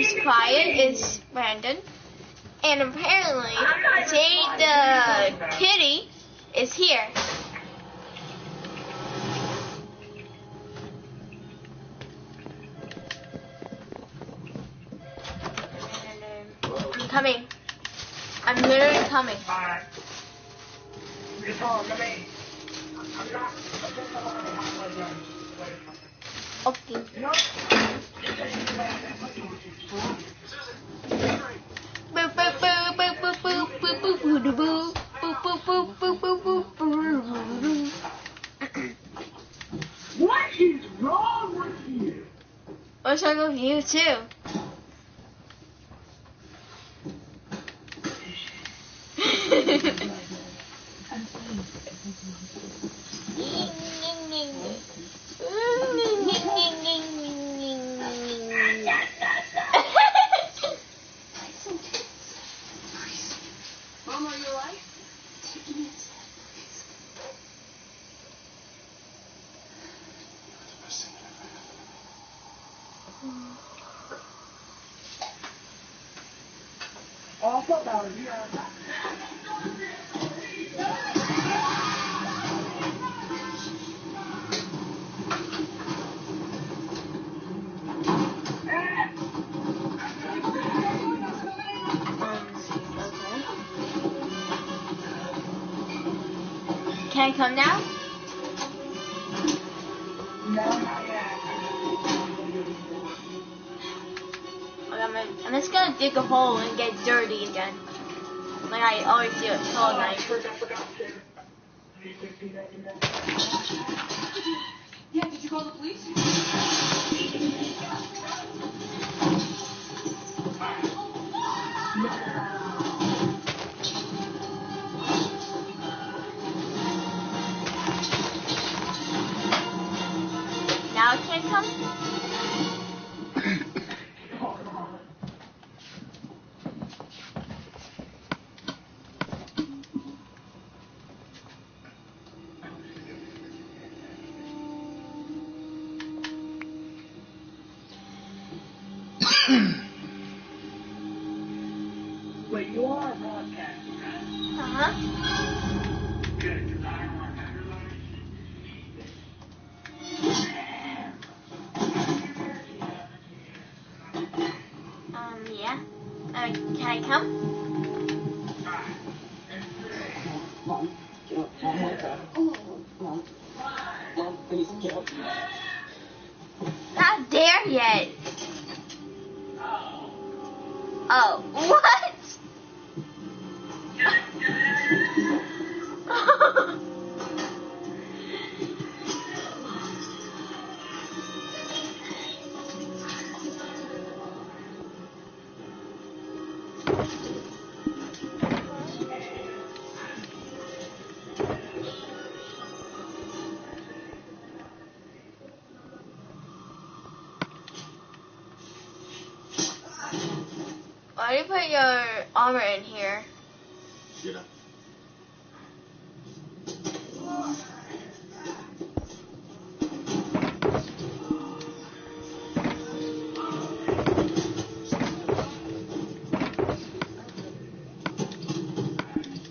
who's quiet is Brandon. And apparently, Jade the kitty is here. I'm coming. I'm literally coming. Okay. Boop boop boop boop boop boop boop boop boop boop boop boop boop. What is wrong with you? What's wrong with you too? Mama, you alright? Oh, fuck out of here. Can I come now? No, not yet. I'm just gonna dig a hole and get dirty again. Like I always do at all night. Yeah, did you call the police? Now it can't come? Wait, you are broadcasting, right? Uh-huh. Good, 'cause I don't want to Yeah. Can I come? Not there yet. Oh, what? Why do you put your armor in here? Yeah.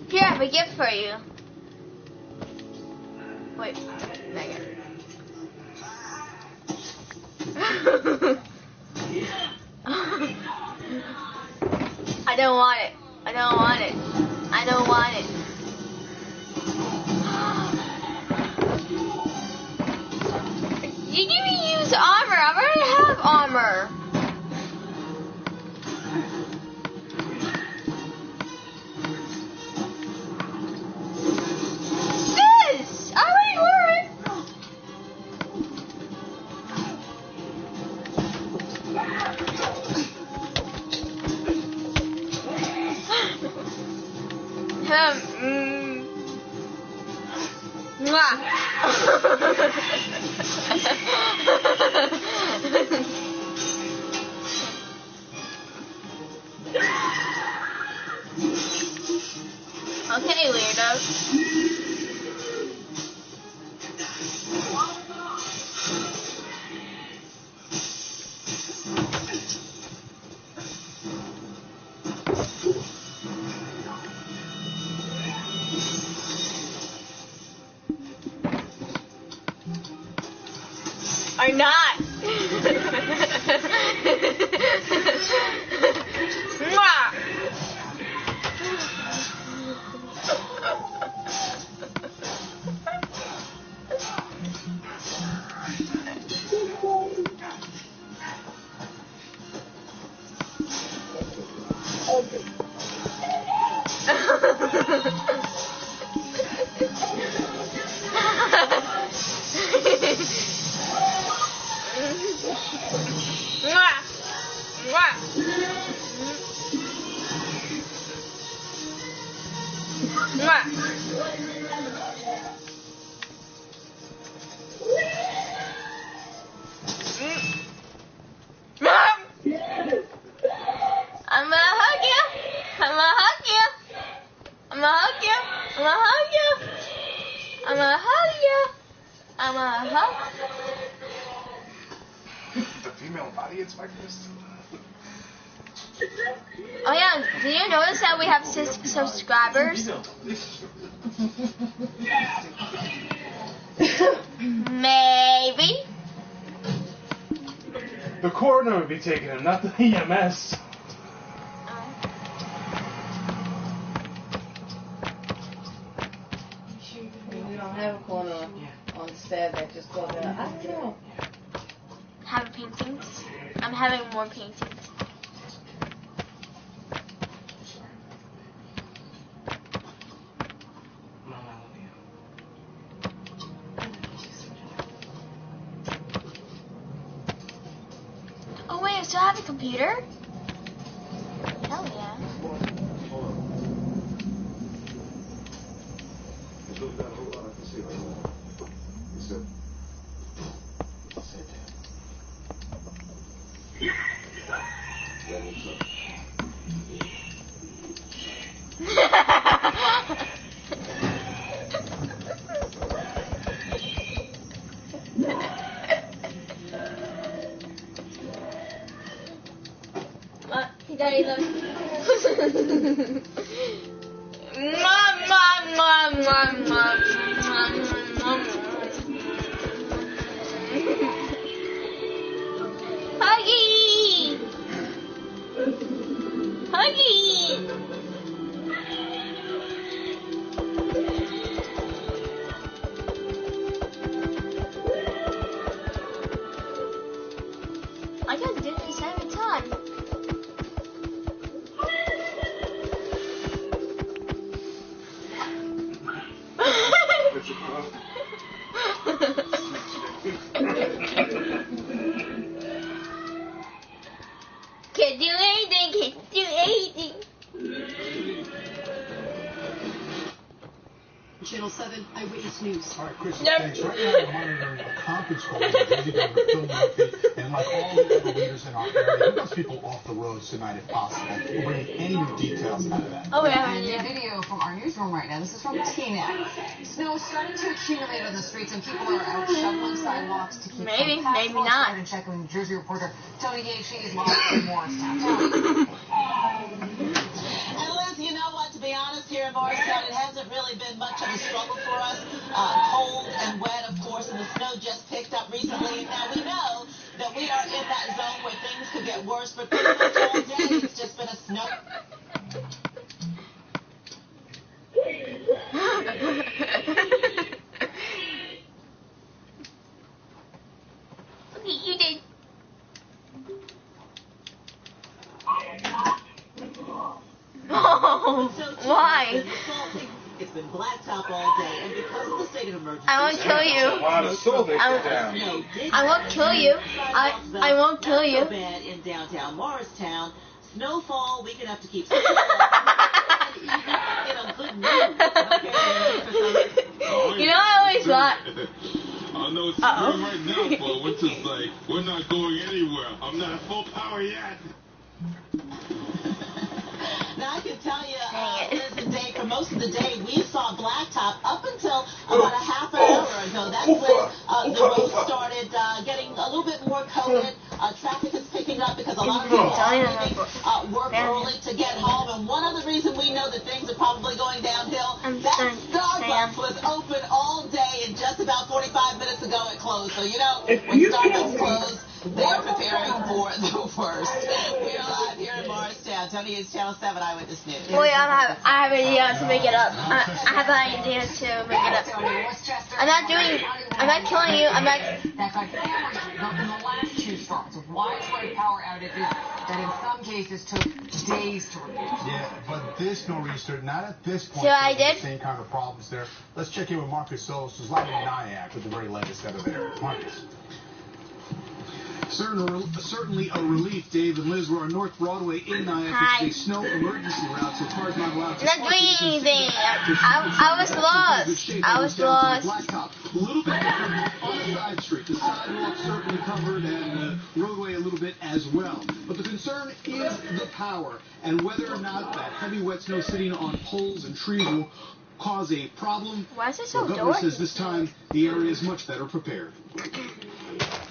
Here, I have a gift for you. Wait, Megan. I don't want it. I don't want it. I don't want it. You didn't even use armor. I already have armor. This! I already wore it. Mwah. Okay, weirdo. are not. Mwah. I'm gonna hug you. I'm gonna hug you. I'm gonna hug you. I'm gonna hug you. I'm gonna hug you. I'm gonna hug. The female body inspectors. Oh yeah, did you notice that we have 6 subscribers? Maybe. The coroner would be taking him, not the EMS. We don't have a corner on set that just go there. I don't know. Have paintings. I'm having more paintings. Oh wait, I still have a computer? Hell yeah. Daddy loves Huggy! Huggy! I gotta do this every time. Can't do anything, can't do anything. Channel 7 Eyewitness News. All right, Chris, Yep. thanks. Right now, we're monitoring a conference call with Jade and Phil Murphy, and like all the other leaders in our area, get those people off the roads tonight if possible. We'll bring you any new details out of that. Oh, yeah, And yeah. a video from our newsroom right now. This is from TNet. Snow is starting to accumulate on the streets, and people are out shoveling sidewalks to keep Maybe, from maybe passing. not. And check with New Jersey reporter Tony Gaethje is live from Morristown. Tony. And Liz, you know what? To be honest, here in Morristown, it hasn't really been much of a struggle for us. Cold and wet, of course, and the snow just picked up recently. Now we know that we are in that zone where things could get worse, but pretty much all day it's just been a snow. Okay, you did. Oh, why? It's been blacktop all day, and because of the state of emergency, I won't kill you. Why the soul they put down? I won't kill you. I won't kill you. So bad in downtown Morristown. Snowfall, we can have to keep in a good mood. You know, I always thought. I know it's spring right now, but winter's like, we're not going anywhere. I'm not at full power yet. Now, I can tell you, Dang it. Liz and Dave, for most of the day, we saw blacktop up until about a half an hour ago. That's when the road started getting a little bit more coated. Traffic is picking picked up because a lot of people are leaving work Yeah. early to get home. And one other reason we know that things are probably going downhill, I'm that done, Starbucks Sam. was open all day, and just about 45 minutes ago it closed. So, you know, If when you Starbucks can't- closed, they are preparing for the worst. We are live here in Morristown. Tony is Channel 7 Eyewitness News. Wait, I have an idea to make it up. I have an idea to make it up. I'm not killing you. I'm not. That got hammers in the last two storms with widespread power outages that in some cases took days to repair. Yeah, but this nor'easter, not at this point. So I there's did? the same kind of problems there. Let's check in with Marcus Solis, who's live in Nyack with the very latest out of there. Marcus. Certainly a relief, Dave and Liz. We're on North Broadway in Nyack. Hi. It's a snow emergency route, so cars not allowed to I'm not park. doing You can see anything. that. I was lost. I was lost. Blacktop. A little bit different on the side street. The sidewalk certainly covered and the roadway a little bit as well. But the concern is the power and whether or not that heavy wet snow sitting on poles and trees will cause a problem. Why is it so The governor dark? says this time the area is much better prepared.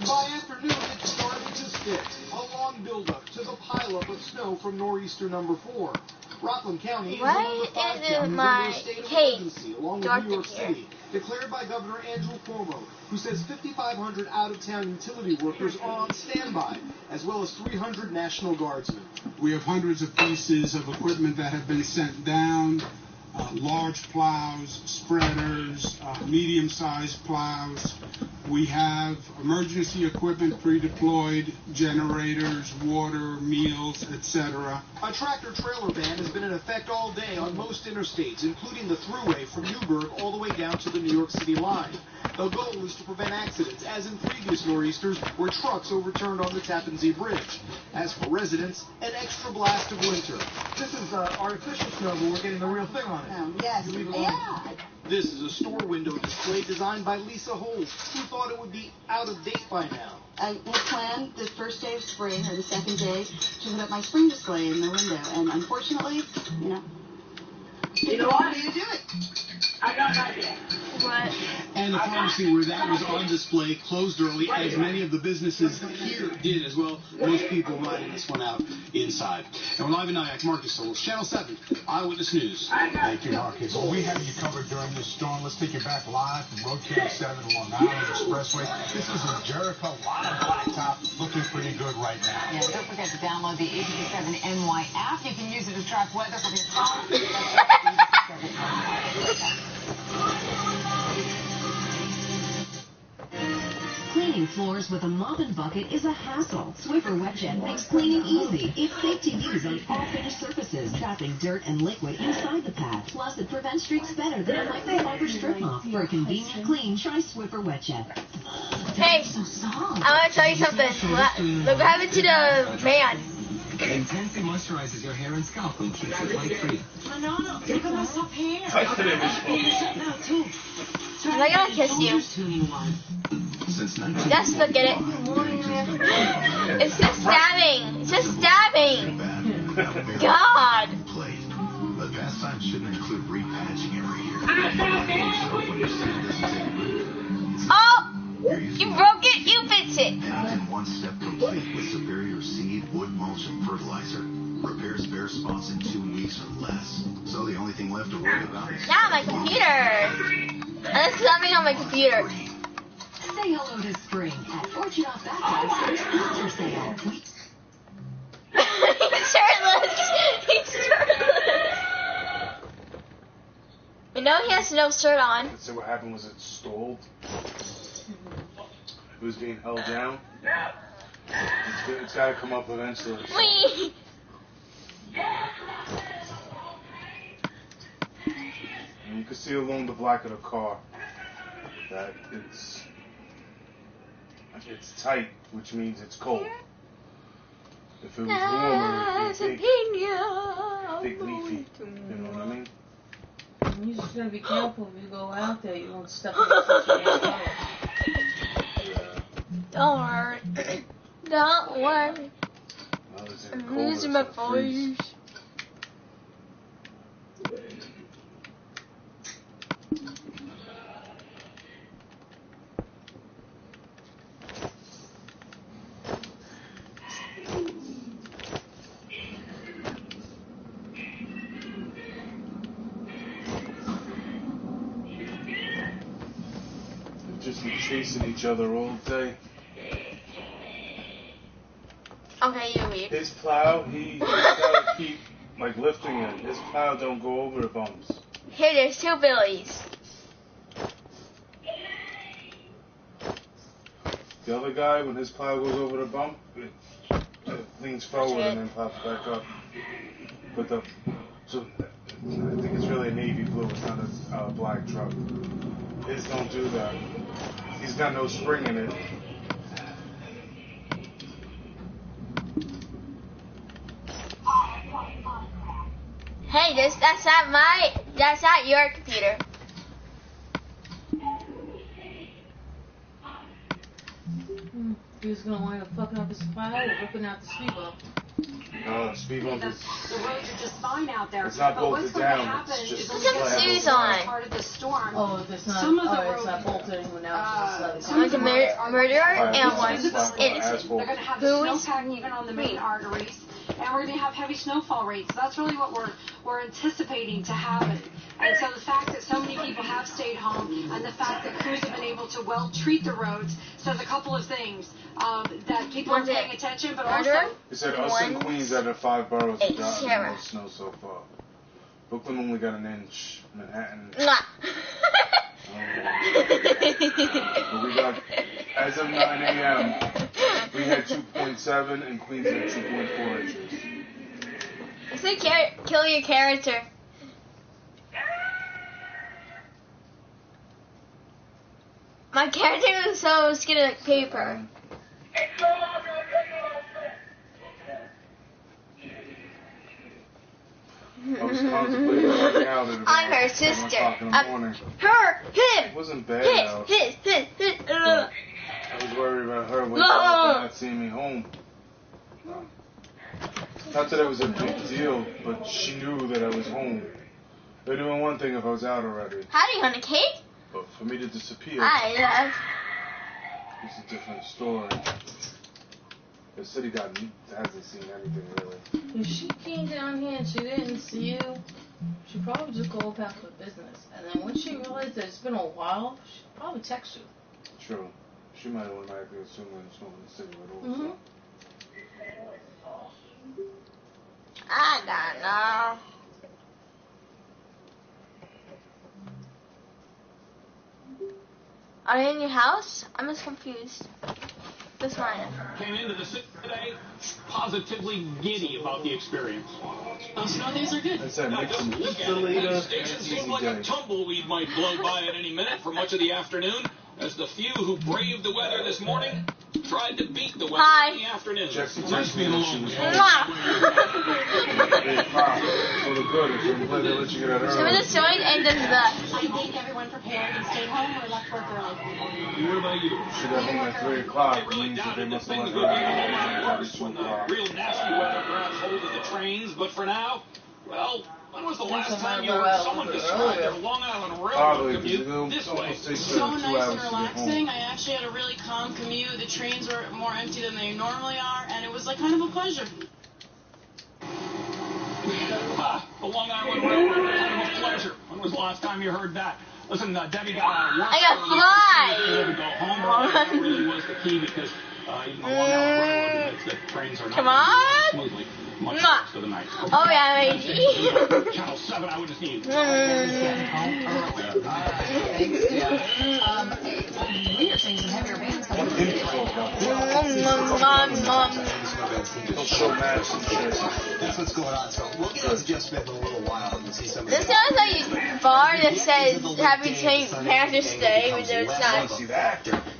By afternoon, it started to stick. A long buildup to the pileup of snow from nor'easter number 4. Rockland County is Why among the 5 is it counties my under a state of cake emergency, along with dark New York in here? City, declared by Governor Andrew Cuomo, who says 5,500 out-of-town utility workers are on standby, as well as 300 National Guardsmen. We have hundreds of pieces of equipment that have been sent down, large plows, spreaders, medium-sized plows. We have emergency equipment pre-deployed, generators, water, meals, etc. A tractor-trailer ban has been in effect all day on most interstates, including the thruway from Newburgh all the way down to the New York City line. The goal is to prevent accidents, as in previous nor'easters where trucks overturned on the Tappan Zee Bridge. As for residents, an extra blast of winter. This is artificial snow, but we're getting the real thing on it. Yes. You leave it alone. This is a store window display designed by Lisa Holt, who thought it would be out of date by now. I had planned the first day of spring or the second day to put up my spring display in the window, and unfortunately, You know what? do you do it? I got an idea. What? And the pharmacy where that was on display closed early, as many of the businesses here did as well. Most people riding this one out inside. And we're live in Nyack. Marcus Solis, Channel 7, Eyewitness News. Thank you, Marcus. Well, we have you covered during this storm. Let's take you back live from Road 27 Long Island Expressway. This is in Jericho, live on Blacktop, looking pretty good right now. Yeah, don't forget to download the 87NY app. You can use it to track weather from your phone. Cleaning floors with a mop and bucket is a hassle. Swiffer WetJet makes cleaning easy. It's safe to use on all finished surfaces, trapping dirt and liquid inside the pad. Plus, it prevents streaks better than a microfiber strip mop. For a convenient clean, try Swiffer WetJet. Hey, I want to tell you something. Look what happened to the man. Intensely moisturizes your hair and scalp and keeps it light-free. Manana, look at my soft hair. Am I gonna kiss you? Since Just look at it. It's just stabbing. It's just stabbing. God. But pastime shouldn't include repatching every year. When your skin doesn't take root, Oh! You broke it. You fix it. Actin One Step Complete with superior seed, wood mulch, and fertilizer. Repairs bare spots in 2 weeks or less. So the only thing left to worry about is... Not on my computer. That's something on my computer. Say hello to spring at Fortune Off Backpacks sponsor sale. He's shirtless. He's shirtless. You know he has no shirt on. So what happened was it stalled. It was being held down. It's got to come up eventually. Wee. And you can see along the black of the car that it's tight, which means it's cold. If it was warmer, it'd be big leafy. You know what I mean? You're just gonna be careful if you go out there. You won't step on the Don't worry. Don't worry. Well, it's I'm cold, losing it's my gonna freeze. voice. just keep chasing each other all day. Okay, you read. His plow, he's gotta keep like lifting it. His plow don't go over the bumps. Here, there's 2 Billies. The other guy, when his plow goes over the bump, it leans forward and then pops back up. But so I think it's really a navy blue. It's not a black truck. His don't do that. He's got no spring in it. Hey, that's not your computer. He was gonna wind up fucking up his plow or ripping out the speed bump. No, speed bump is. The roads are just fine out there. It's not but bolted what's going to down. happen It's just is some shoes on. part of the storm. Oh, it's not. Some of the it's not bolted anymore now. One's a murderer and one's innocent. They're going to have the snowpack even on the main arteries, and we're going to have heavy snowfall rates. That's really what we're anticipating to happen. And so the fact that so many people have stayed home, and the fact that crews have been able to well treat the roads, says a couple of things. That people are paying attention, but also... He said us in Queens out of 5 boroughs have gotten the most snow so far. Brooklyn only got an inch. Manhattan... But we got, as of 9 a.m., we had 2.7 and Queens had 2.4 inches. It's like kill your character. My character was so scared of like paper. I was contemplating working out at I'm her sister. Her, him. It wasn't bad out. I was worried about her waking up and not seeing me home. Not that it was a big deal, but she knew that I was home. They're doing one thing if I was out already. Howdy, honey cake. But for me to disappear, it's a different story. The city hasn't seen anything really. If she came down here and she didn't see you, she'd probably just go back to business. And then when she realized that it's been a while, she'd probably text you. True. She might automatically assume that it's not in the city at all. I don't know. Are they in your house? I'm just confused. This one. Came into the city today positively giddy about the experience. Those snow days are good. Now, just look at it. The station seems like a tumbleweed might blow by at any minute for much of the afternoon, as the few who braved the weather this morning tried to beat the weather in the afternoon. Jesse texted me when she was home. Some of the stories and does the... I think everyone prepared and stayed home or left work early. What about you? She got home at 3 o'clock. I really doubted that things would be a lot worse when the real nasty weather grabs hold of the trains, but for now, well, when was the last time you heard someone describe their Long Island Railroad commute this way? So nice and relaxing. I actually had a really calm commute. The trains were more empty than they normally are, and it was like kind of a pleasure. The Long Island Railroad, kind of a pleasure. When was the last time you heard that? Listen, Debbie got work. I got fly. To go home, but that really was the key because even the Long Island Railroad admits that trains are not smoothly much worse for the night. Oh yeah, Channel 7 Eyewitness News. We are seeing some heavier bands coming That's what's going on. So we'll get into Jeff Smith in a little while and see some of this sounds like a bar that says Happy St. Patrick's Day, but it's not.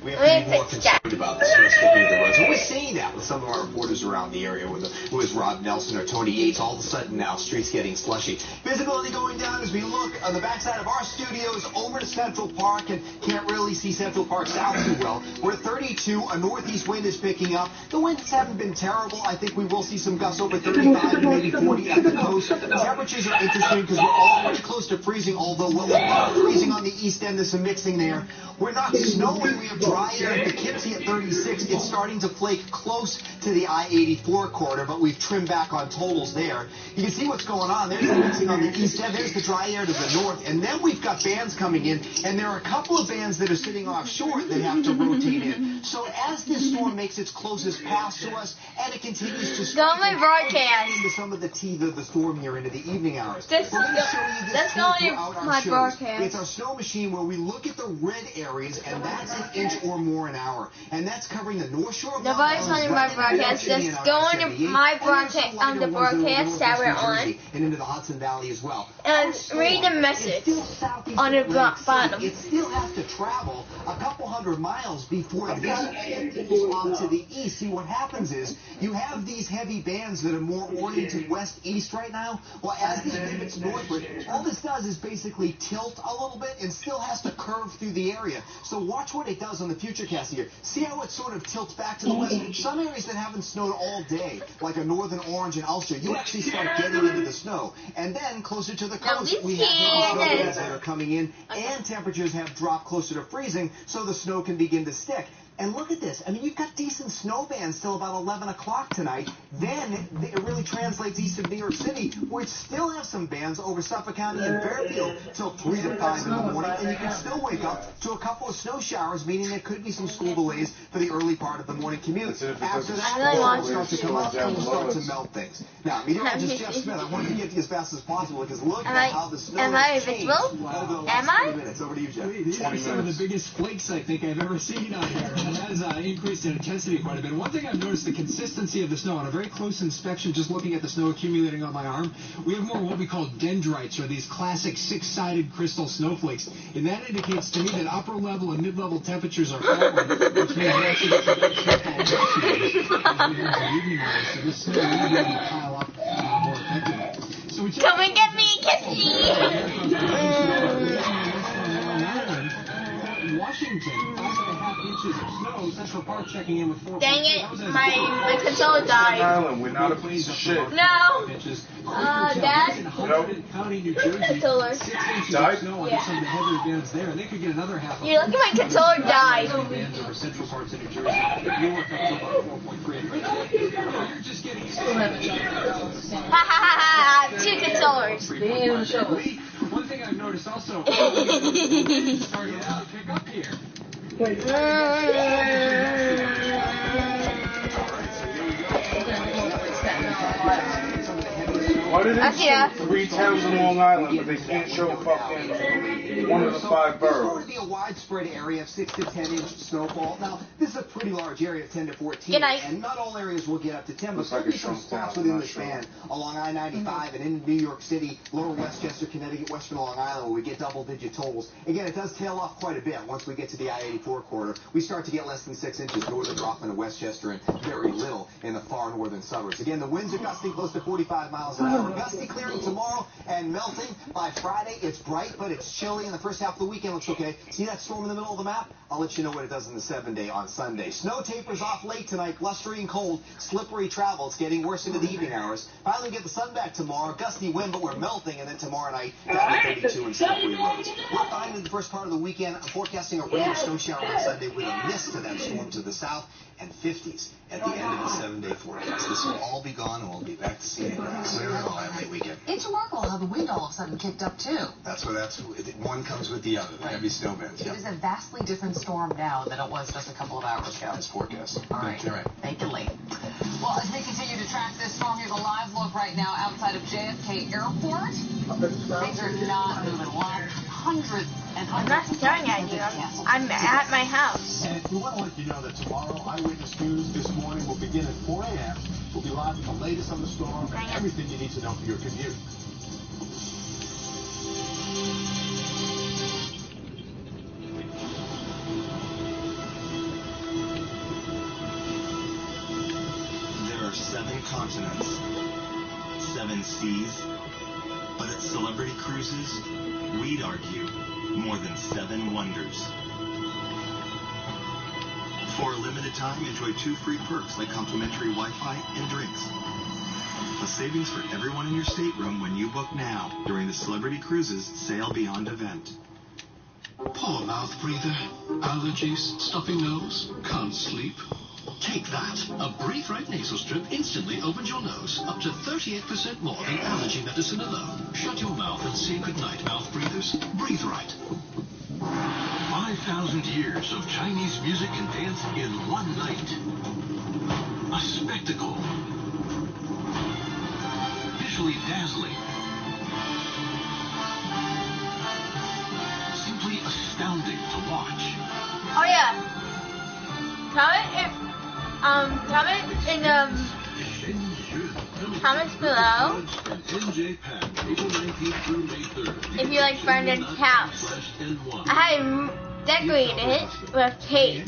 We have to be more concerned about the snow skipping of the roads. And we're seeing that with some of our reporters around the area, who is Rob Nelson or Tony Yates. All of a sudden now, streets getting slushy. Visibility going down as we look on the backside of our studios over to Central Park, and can't really see Central Park south too well. We're at 32. A northeast wind is picking up. The winds haven't been terrible. I think we will see some gusts over 35, maybe 40 at the coast. Temperatures are interesting because we're all pretty close to freezing, although we're freezing on the east end. There's some mixing there. We're not snowing. We have dry air at Poughkeepsie at 36. It's starting to flake close to the I-84 corridor, but we've trimmed back on totals there. You can see what's going on. There's the mixing on the east end. There's the dry air to the north. And then we've got bands coming in, and there are a couple of bands that are sitting offshore that have to rotate in. So as this storm makes its closest pass to us, and it continues to go on my broadcast into some of the teeth of the storm here into the evening hours. Let's go on my broadcast. It's our snow machine where we look at the red areas, and that's an inch or more an hour. And that's covering the north shore of nobody's on my broadcast. Just go on my broadcast, on the broadcast that we're on. And into the Hudson Valley as well. And read the message on the bottom. It still has to travel a couple hundred miles before this pulls off to the east. See, what happens is you have these heavy bands that are more oriented west-east right now. Well, as this pivots northward, all this does is basically tilt a little bit and still has to curve through the area. So watch what it does on the futurecast here. See how it sort of tilts back to the west? Some areas that haven't snowed all day, like a northern Orange and Ulster, you actually start getting into the snow. And then closer to the coast, we have snow bands that are coming in, and temperatures have dropped closer to freezing, so the snow can begin to stick. And look at this. I mean, you've got decent snow bands till about 11 o'clock tonight. Then it really translates east of New York City, where it still have some bands over Suffolk County and Fairfield till 3 to 5 in the morning. And you can still wake up to a couple of snow showers, meaning there could be some school delays for the early part of the morning commute. After that, the sun starts to come up and we'll start to melt things. Now, meteorologist Jeff Smith, I wanted to get to you as fast as possible because look at how the snow has changed over the last 20 minutes. Over to you, Jeff. These are some of the biggest flakes I think I've ever seen out here. And that is increased in intensity quite a bit. One thing I've noticed, the consistency of the snow. On a very close inspection, just looking at the snow accumulating on my arm, we have more what we call dendrites, or these classic six-sided crystal snowflakes. And that indicates to me that upper level and mid-level temperatures are falling, which means we're actually getting some big snowfall so this snow will really pile up more effectively. So we come and get me, kiss Washington, 5.5 inches of snow. Central Park checking in with 4. Dang it, my controller died. Island, we're not a piece of shit. No. Dad. County, New Jersey. Controller. 6 inches of snow under some of the heavier bands there, and they could get another half. You look at my controller died. Bands over central parts of New Jersey. Newark up to about 4.3. You're just getting used to it. Ha ha ha! 2 controllers. One thing I've noticed also, it's starting to pick up here. Why do they show 3 towns in Long Island, but they can't show fucking one of the 5 boroughs? It's going to be a widespread area of 6 to 10 inch snowfall. Now, this is a pretty large area of 10 to 14, and not all areas will get up to 10, but there'll be some spots within this band along I-95 and into New York City, lower Westchester, Connecticut, western Long Island, where we get double-digit totals. Again, it does tail off quite a bit once we get to the I-84 corridor. We start to get less than 6 inches north of Rockland and Westchester, and very little in the far northern suburbs. Again, the winds are gusting close to 45 miles an hour. Gusty clearing tomorrow and melting by Friday. It's bright, but it's chilly in the first half of the weekend. Looks okay. See that storm in the middle of the map? I'll let you know what it does in the 7-day on Sunday. Snow tapers off late tonight. Blustery and cold. Slippery travel. It's getting worse into the evening hours. Finally get the sun back tomorrow. Gusty wind, but we're melting. And then tomorrow night, down to 32 and slippery roads. We're fine in the first part of the weekend. I'm forecasting a rain or snow shower on Sunday with a mist to that storm to the south and 50s at the end of the 7-day forecast. This will all be gone, and we'll be back to seeing it clear and all that late weekend. It's remarkable how the wind all of a sudden kicked up, too. That's one comes with the other, the heavy snow bands. It is a vastly different storm now than it was just a couple of hours ago. That's forecast. All right. Thank you, Lee. Well, as we continue to track this storm, here's a live look right now outside of JFK Airport. Things are not moving. Hundreds and hundreds. I'm not staring at you. I'm at my house. And we want to let you know that tomorrow, Eyewitness News this morning will begin at 4 a.m. We'll be live with the latest on the storm and everything you need to know for your commute. There are 7 continents, 7 seas, but at Celebrity Cruises, we'd argue more than 7 wonders. For a limited time, enjoy 2 free perks like complimentary Wi-Fi and drinks. Plus savings for everyone in your stateroom when you book now during the Celebrity Cruises Sail Beyond event. Poor mouth breather. Allergies, stuffy nose, can't sleep. Take that. A Breathe Right nasal strip instantly opens your nose up to 38% more than allergy medicine alone. Shut your mouth and say goodnight, mouth breathers. Breathe Right. 5,000 years of Chinese music and dance in one night. A spectacle. Visually dazzling. Simply astounding to watch. Oh yeah. Comment in the comments below if you like Brendan's house. I had decorated it with cake.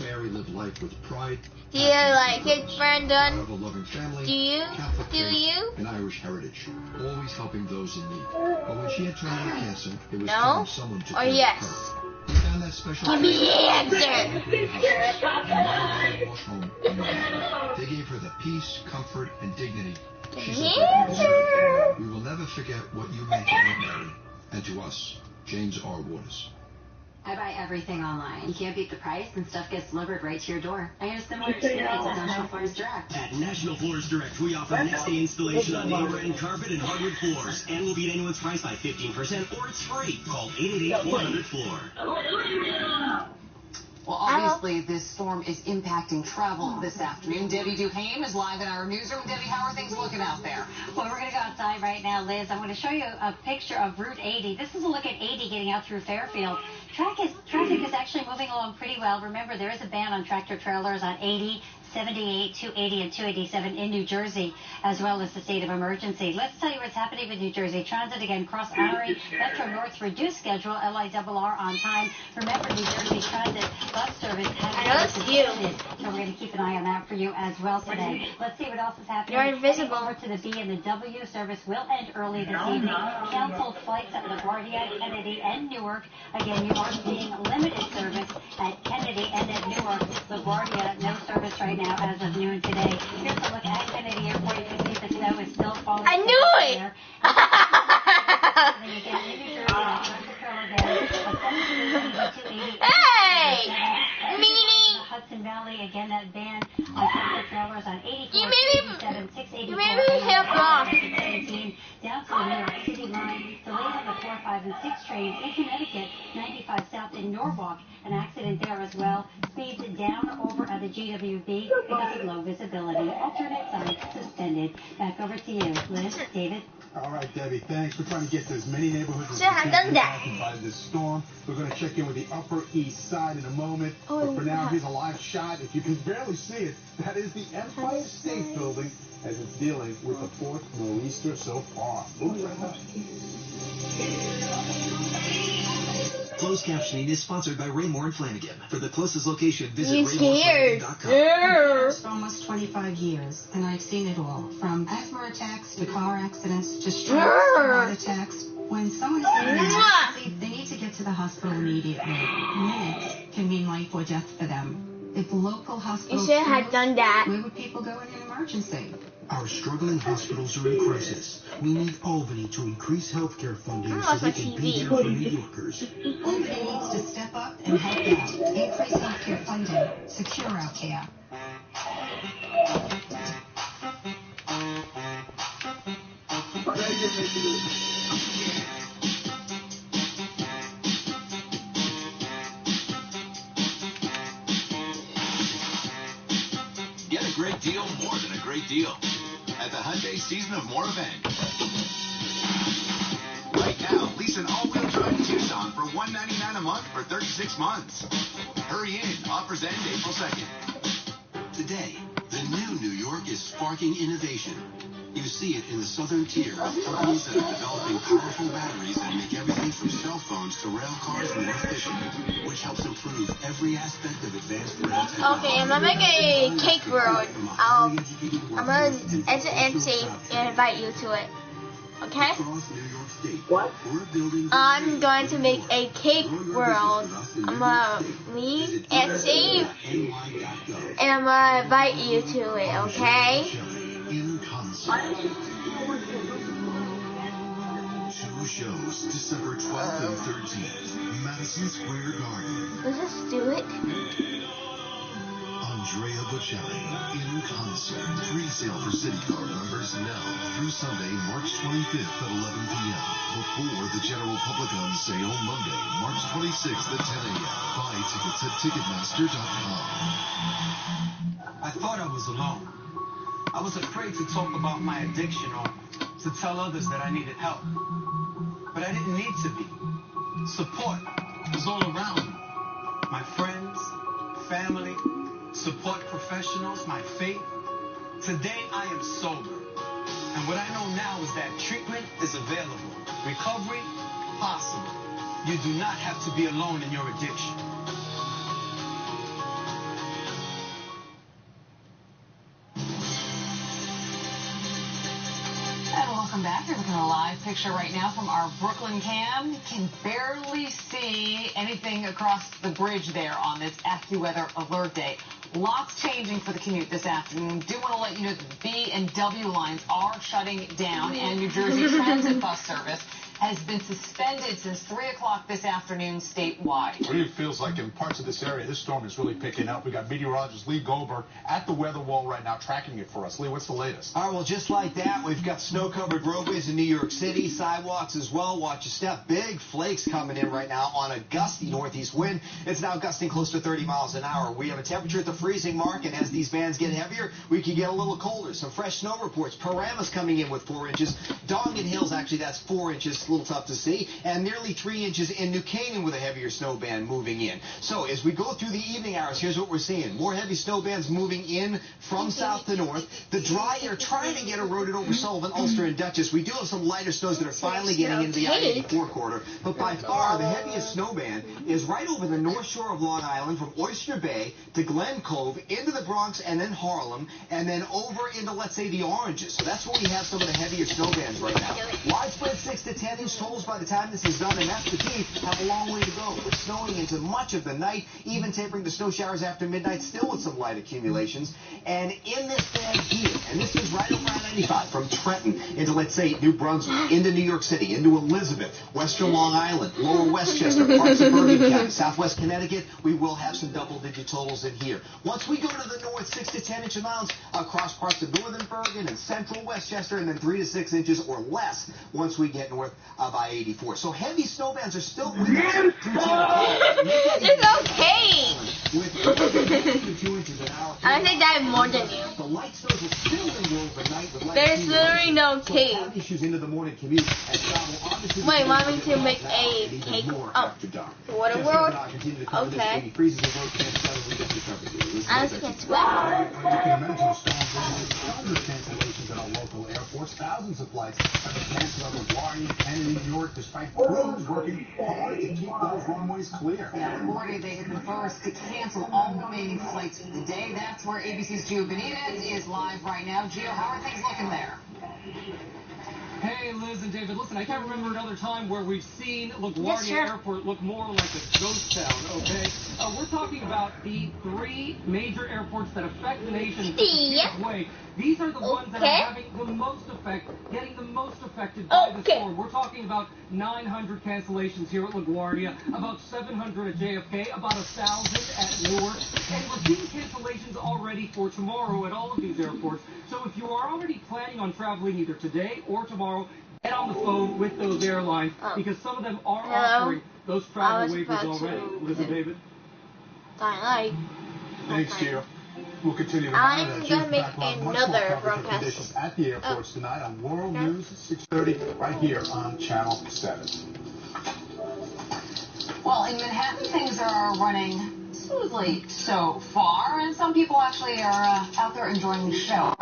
Do you like it, Brendan? Do you? An Irish heritage, always helping those in need. But when she had terminal cancer, it was time someone to or yes? We found that special Give me the answer. They gave her the peace, comfort, and dignity. Give me the answer. We will never forget what you meant to Aunt Mary, and to us, James R. Waters. I buy everything online. You can't beat the price, and stuff gets delivered right to your door. I had a similar experience at National Floors Direct. At National Floors Direct, we offer next-day installation on neighbor and carpet and hardwood floors, and we'll beat anyone's price by 15%, or it's free. Call 888-400-FLOOR. Well, obviously, this storm is impacting travel this afternoon. Debbie Duhame is live in our newsroom. Debbie, how are things looking out there? Well, we're going to go outside right now, Liz. I'm going to show you a picture of Route 80. This is a look at 80 getting out through Fairfield. Traffic is actually moving along pretty well. Remember, there is a ban on tractor trailers on 80, 78, 280, and 287 in New Jersey, as well as the state of emergency. Let's tell you what's happening with New Jersey Transit. Again, Cross Armory, Metro North reduced schedule, LIRR on time. Remember, New Jersey Transit bus service has been suspended, so we're going to keep an eye on that for you as well today. Let's see what else is happening. You're invisible. Over to the B and the W service will end early this evening. Canceled flights at LaGuardia, Kennedy, and Newark. Again, you are seeing limited service at Kennedy and at Newark. LaGuardia, no service right now as of noon today. Here's a look at Kennedy Airport. You can see the snow is still falling. I knew it! Hey! Meanie! Hudson Valley, again, that ban on tractor trailers on 84, 67, 684, you made me half off. 17, down to the New York City line, delayed on the 4, 5, and 6 trains in Connecticut, 95 south in Norwalk, an accident there as well. Speeds down over at the GWB because of low visibility. Alternate signs suspended. Back over to you, Liz, David. All right, Debbie, thanks. We're trying to get to as many neighborhoods as we I've can done that. impacted by this storm. We're going to check in with the Upper East Side in a moment. But for now, here's a live shot. If you can barely see it, that is the Empire State Building as it's dealing with the fourth nor'easter so far. Move right up. Closed captioning is sponsored by Raymore and Flanagan. For the closest location, visit He's scared. For almost 25 years, and I've seen it all, from asthma attacks to car accidents to strokes to heart attacks. When someone is in an emergency, they need to get to the hospital immediately. Minutes can mean life or death for them. If local hospitals You should have done that. Where would people go in an emergency? Our struggling hospitals are in crisis. We need Albany to increase healthcare funding so they can be there for New Yorkers. Albany needs to step up and help out. Increase healthcare funding. Secure our care. Get a great deal more than a great deal at the Hyundai Season of More event. Right now, lease an all-wheel drive Tucson for $199 a month for 36 months. Hurry in. Offers end April 2nd. Today, the new New York is sparking innovation. You see it in the southern tier with companies that are developing powerful batteries that make everything from cell phones to rail cars more efficient, which helps improve every aspect of advanced rail technology. Okay, I'm gonna make a cake world. I'm gonna, as an MC, invite you to it. Okay? I'm going to make a cake world. I'm gonna leave MC, and I'm gonna invite you to it. Okay? Show shows December 12th and 13th, Madison Square Garden. Let's just do it. Andrea Bocelli in concert. Pre-sale for City Card members now through Sunday, March 25th at 11 p.m. Before the general public on sale Monday, March 26th at 10 a.m. Buy tickets at Ticketmaster.com. I thought I was alone. I was afraid to talk about my addiction or to tell others that I needed help. But I didn't need to be. Support was all around me. My friends, family, support professionals, my faith. Today I am sober. And what I know now is that treatment is available. Recovery, possible. You do not have to be alone in your addiction. And welcome back. You're looking at a live picture right now from our Brooklyn cam. You can barely see anything across the bridge there on this AccuWeather alert day. Lots changing for the commute this afternoon. Do want to let you know that the B and W lines are shutting down, and New Jersey Transit bus service has been suspended since 3 o'clock this afternoon statewide. It really feels like in parts of this area, this storm is really picking up. We got meteorologist Lee Goldberg at the weather wall right now tracking it for us. Lee, what's the latest? All right, well, just like that, we've got snow-covered roadways in New York City, sidewalks as well. Watch your step. Big flakes coming in right now on a gusty northeast wind. It's now gusting close to 30 miles an hour. We have a temperature at the freezing mark, and as these bands get heavier, we can get a little colder. Some fresh snow reports. Parama's coming in with 4 inches. Dongan Hills, actually, that's 4 inches. A little tough to see. And nearly 3 inches in New Canaan with a heavier snow band moving in. So as we go through the evening hours, here's what we're seeing. More heavy snow bands moving in from south to north. The dry air trying to get eroded over Sullivan, Ulster, and Dutchess. We do have some lighter snows that are finally getting into the I-84 corridor. But by far, the heaviest snow band is right over the north shore of Long Island from Oyster Bay to Glen Cove, into the Bronx, and then Harlem, and then over into, let's say, the Oranges. So that's where we have some of the heavier snow bands right now. Widespread 6 to 10 inch totals by the time this is done, and that's the key. Have a long way to go. It's snowing into much of the night, even tapering to snow showers after midnight, still with some light accumulations. And in this band here, and this is right over I-95 from Trenton into, let's say, New Brunswick, into New York City, into Elizabeth, western Long Island, lower Westchester, parts of Bergen County, southwest Connecticut, we will have some double-digit totals in here. Once we go to the north, 6 to 10 inch amounts across parts of northern Bergen and central Westchester, and then 3 to 6 inches or less once we get north of I-84. So heavy snow bands are still with us. It's okay. I think I have more than you. The light snows will still linger overnight with light. There's literally no cake. Issues into the morning commute. Wait, want me to make a cake? Oh, what a world. Okay. I just can't sweat. You can imagine a storm bringing tons of cancellations at our local airports. Thousands of flights have been canceled on LaGuardia, Kennedy, New York, despite crews working hard to keep those runways clear. Yeah, LaGuardia, they hit the first to cancel all remaining flights for the day. That's where ABC's Gio Benitez is live right now. Gio, how are things looking there? Hey, Liz and David, listen, I can't remember another time where we've seen LaGuardia Airport look more like a ghost town, okay? We're talking about the 3 major airports that affect the nation in a way. These are the ones that are having the most effect, getting the most affected by the storm. We're talking about 900 cancellations here at LaGuardia, about 700 at JFK, about 1,000 at Newark, and we're seeing cancellations already for tomorrow at all of these airports. So if you are already planning on traveling either today or tomorrow, get on the phone with those airlines because some of them are offering those travel waivers already. Liz and David? Thanks, Gio. We'll continue to I'm going to make another broadcast at the airports tonight on World News at 6:30 right here on Channel 7. Well, in Manhattan, things are running smoothly so far, and some people actually are out there enjoying the show.